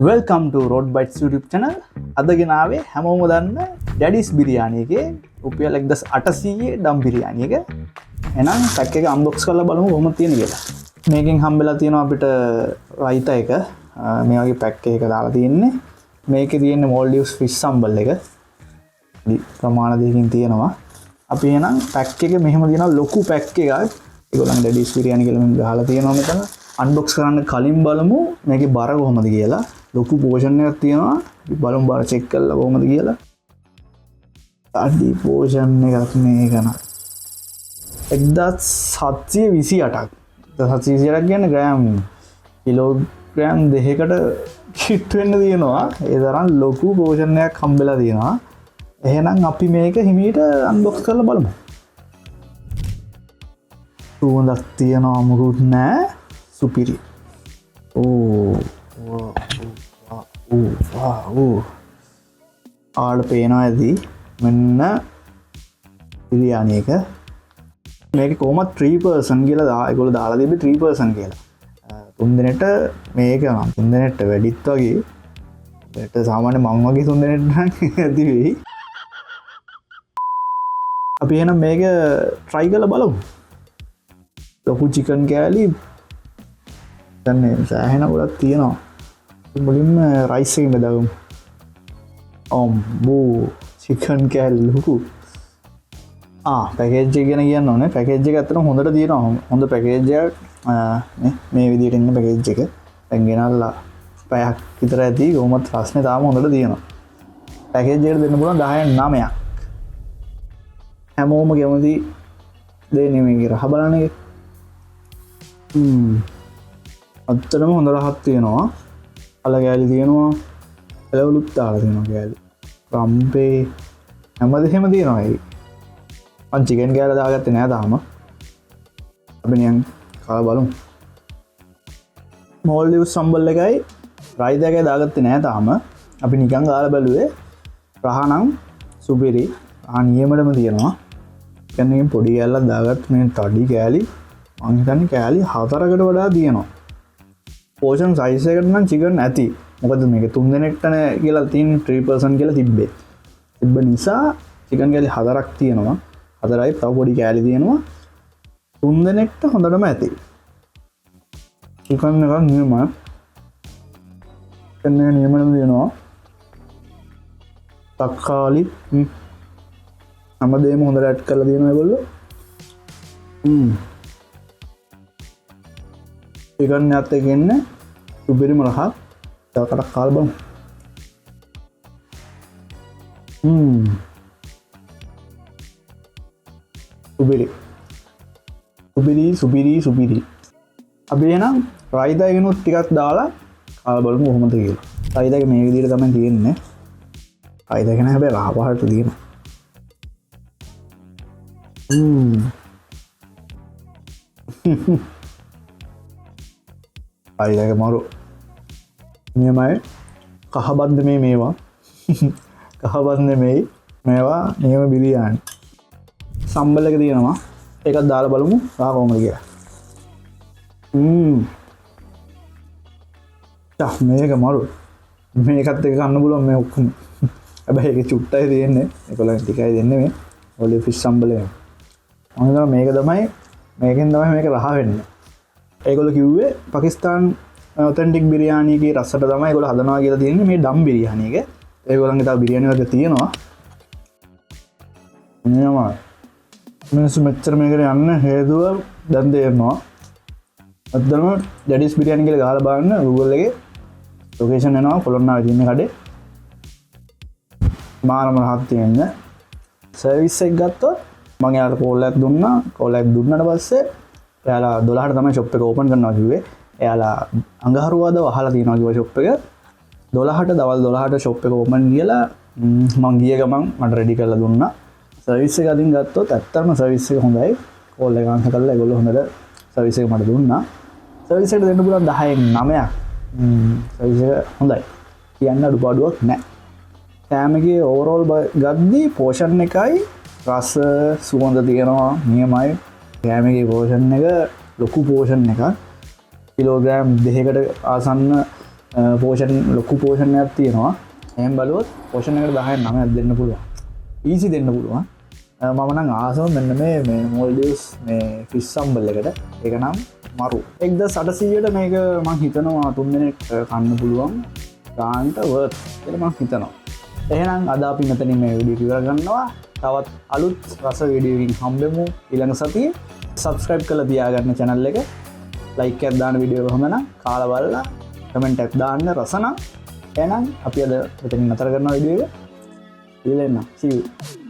Welcome ටු road bytes YouTube channel. අද ගෙනාවේ හැමෝම දන්න ඩැඩිස් බිරියානි එකේ රුපියල් 1800 ඩම් බිරියානි එක. එහෙනම් පැක් එක අන්බොක්ස් කරලා බලමු කොහොමද තියෙන්නේ කියලා. මේකෙන් හම්බෙලා තියෙනවා අපිට රයිතා එක. මේ වගේ පැක් එකක දාලා තියෙන්නේ. මේකේ තියෙන්නේ මෝල්ඩිව්ස් ෆිෂ් සම්බල් එක. ප්‍රමාණ දෙකකින් තියෙනවා. අපි එහෙනම් පැක් එක මෙහෙම තියෙනවා ලොකු පැක් එකක්. ඒගොල්ලන් ඩැඩිස් බිරියානි කියලා මෙහෙම ගහලා තියෙනවා මෙතන. අන්බොක්ස් කරන්න කලින් බලමු මේකේ බර කොහොමද කියලා. ලොකු පෝෂන් එකක් තියෙනවා. අපි බලමු බර චෙක් කරලා කොහොමද කියලා. අඩි පෝෂන් එකක් මේක න 1728ක්. 1728ක් කියන්නේ ග්‍රෑම් කිලෝග්‍රෑම් දෙකකට කිට් වෙන්න තියෙනවා. ඒ තරම් ලොකු පෝෂන් එකක් හම්බෙලා තියෙනවා. එහෙනම් අපි මේක හිමීට අන්බොක්ස් කරලා බලමු. සුවඳක් තියෙනවා මොකුත් නැහැ. සුපිරි. ආඩ පේනවා ඇති මෙන්න බිරියානි එක. මේක කොහොමත් 3% කියලා ඒගොල්ලෝ දාලා තිබ්බේ 3% කියලා. තුන් දිනට මේක නම් තුන් දිනට වැඩිත් වගේ. ඒකට සාමාන්‍ය මං වගේ තුන් දිනට නම් ඇති වෙයි. අපි එහෙනම් මේක try කරලා බලමු. ලොකු චිකන් කෑලි දැන් සෑහෙන ගොඩක් තියෙනවා. මුලින්ම රයිස් එකෙන් බෙදාගමු. අම්බෝ චිකන් කෑලි ලොකු. පැකේජ් එක ගැන කියන්න ඕනේ. පැකේජ් එක ඇත්තටම හොඳට තියෙනවා. හොඳ පැකේජ් එකක්. මේ විදිහට ඉන්න පැකේජ් එක. දැන් ගෙනල්ලා පැයක් විතර ඇති. කොහොමත් රස්නේ තාම හොඳට තියෙනවා. පැකේජ් එකට දෙන්න පුළුවන් 10න් 9ක්. හැමෝම කැමති දෙන්නේ මේක රහ බලන එක. අත්තටම හොඳ රහක් තියෙනවා. අල කෑලි තියෙනවා. එලවලුත් දාලා තියෙනවා කෑලි. රම්පේ හැමදේම තියෙනවා ඒක. මං චිකන් කෑල්ල දාගත්තේ නෑ තාම. අපි නිකන් කාලා බලමු. මෝල්ඩිව්ස් සම්බල් එකයි රයිතා එකයි දාගත්තේ නෑ තාම. අපි නිකන් ගාලා බැලුවේ. රහ නම් සුපිරි. නියමටම තියෙනවා. කියන්නේ පොඩි කෑල්ලක් දාගත්ත මේ තඩි කෑලි මං හිතන්නේ කෑලි 4කට වඩා තියෙනවා. පෝෂන් සයිස් එකට නම් චිකන් ඇති. මොකද මේක 3 දිනටනේ කියලා තියෙන 3% කියලා තිබ්බේ. තිබ්බ නිසා චිකන් කෑලි 4ක් තියෙනවා. 4යි තව පොඩි කෑලි තියෙනවා. 3 දිනට හොඳටම ඇති. චිකන් එක නියමයි. චිකන් එක නියමම තියෙනවා. තක්කාලි හැමදේම හොඳට ඇඩ් කරලා තියෙනවා ඒගොල්ලෝ. චිකන් එකත් එක්ක එන්නේ සුපිරිම රහක්. තවකට කාලා බලමු. සුපිරි. අපි එහෙනම් රයිතා එකනොත් ටිකක් දාලා කාලා බලමු කොහොමද කියලා. රයිතා එක මේ විදිහට තමයි තියෙන්නේ. රයිතා එක නෑ හැබැයි රහ පහට තියෙනවා. අයික මරු නියමයි. කහබන්ද මේ මේවා කහබන්ද මේ මේවා නියම බිරියානි. සම්බල් එක තියෙනවා. ඒකත් දාලා බලමු රහ කොහොමද කියලා. මේක මරු. මේකත් එක ගන්න පුළුවන් මේ ඔක්කොම. හැබැයි ඒක චුට්ටයි තියෙන්නේ. ඒකලෙන් ටිකයි දෙන්නේ මේ ඔලිව් ෆිෂ් සම්බල් එක. මම හිතනවා මේක තමයි මේකෙන් තමයි මේක රහ වෙන්නේ. ඒගොල්ලෝ කිව්වේ පාකිස්තාන් ඔතෙන්ටික් බිරියානි එකේ රසට තමයි ඒගොල්ලෝ හදනවා කියලා තියෙන්නේ මේ ඩම් බිරියානි එක. ඒගොල්ලන්ගේ තව බිරියානි වර්ග තියෙනවා. නියමයි. මිනිස්සු මෙච්චර මේකට යන්න හේතුව දැන් තේරෙනවා. අදම ඩැඩිස් බිරියානි කියලා ගහලා බලන්න Google එකේ ලොකේෂන් එනවා කොළොන්නාවේ තියෙන කඩේ. මානම රහක් තියෙන සර්විස් එක ගත්තොත් මම යාළුවා කෝල් එකක් දුන්නා. කෝල් එකක් දුන්නාට පස්සේ එයාලා 12ට තමයි ෂොප් එක ඕපන් කරනවා කිව්වේ. එයාලා අඟහරුවාද වහලා තියෙනවා කිව්වා ෂොප් එක. 12ට දවල් 12ට ෂොප් එක ඕපන් කියලා මං ගිය ගමන් මට රෙඩි කරලා දුන්නා. සර්විස් එක අදින් ගත්තොත් ඇත්තටම සර්විස් එක හොඳයි. කෝල් එක ආන්සර් කරලා ඒගොල්ලෝ හොඳට සර්විස් එක මට දුන්නා. සර්විස් එකට දෙන්න පුළුවන් 10න් 9ක්. සර්විස් එක හොඳයි. කියන්න අඩුපාඩුවක් නැහැ. කෑම එකේ ඕවරෝල් ගද්දී පෝෂන් එකයි රස සුවඳ තියෙනවා නියමයි. කෑම එකේ පෝෂන් එක ලොකු පෝෂන් එකක්. කිලෝග්‍රෑම් 2කට ආසන්න පෝෂන් ලොකු පෝෂණයක් තියෙනවා එහම බලුවත් පෝෂණයකට 10 9ක් දෙන්න පුළුවන් ඊසි දෙන්න පුළුවන් මම නම් ආසම මෙන්න මේ මොල්ඩිව්ස් මේ ෆිෂ් සම්බල් එකට ඒක නම් මරු 1800ට මේක මං හිතනවා 3 දිනක් කන්න පුළුවන් ගාන්ට වර්ත් කියලා මං හිතනවා එහෙනම් අද අපි මෙතනින් මේ වීඩියෝ ඉවර කරනවා තවත් අලුත් රස වීඩියෝකින් හම්බෙමු ඊළඟ සතියේ subscribe කරලා තියාගන්න channel එක like එකක් දාන්න වීඩියෝ කොහොම නම් කාලා බලලා comment එකක් දාන්න රසනම් එහෙනම් අපි අද මෙතනින් නතර කරනවා වීඩියෝ එක ඊළඟ see you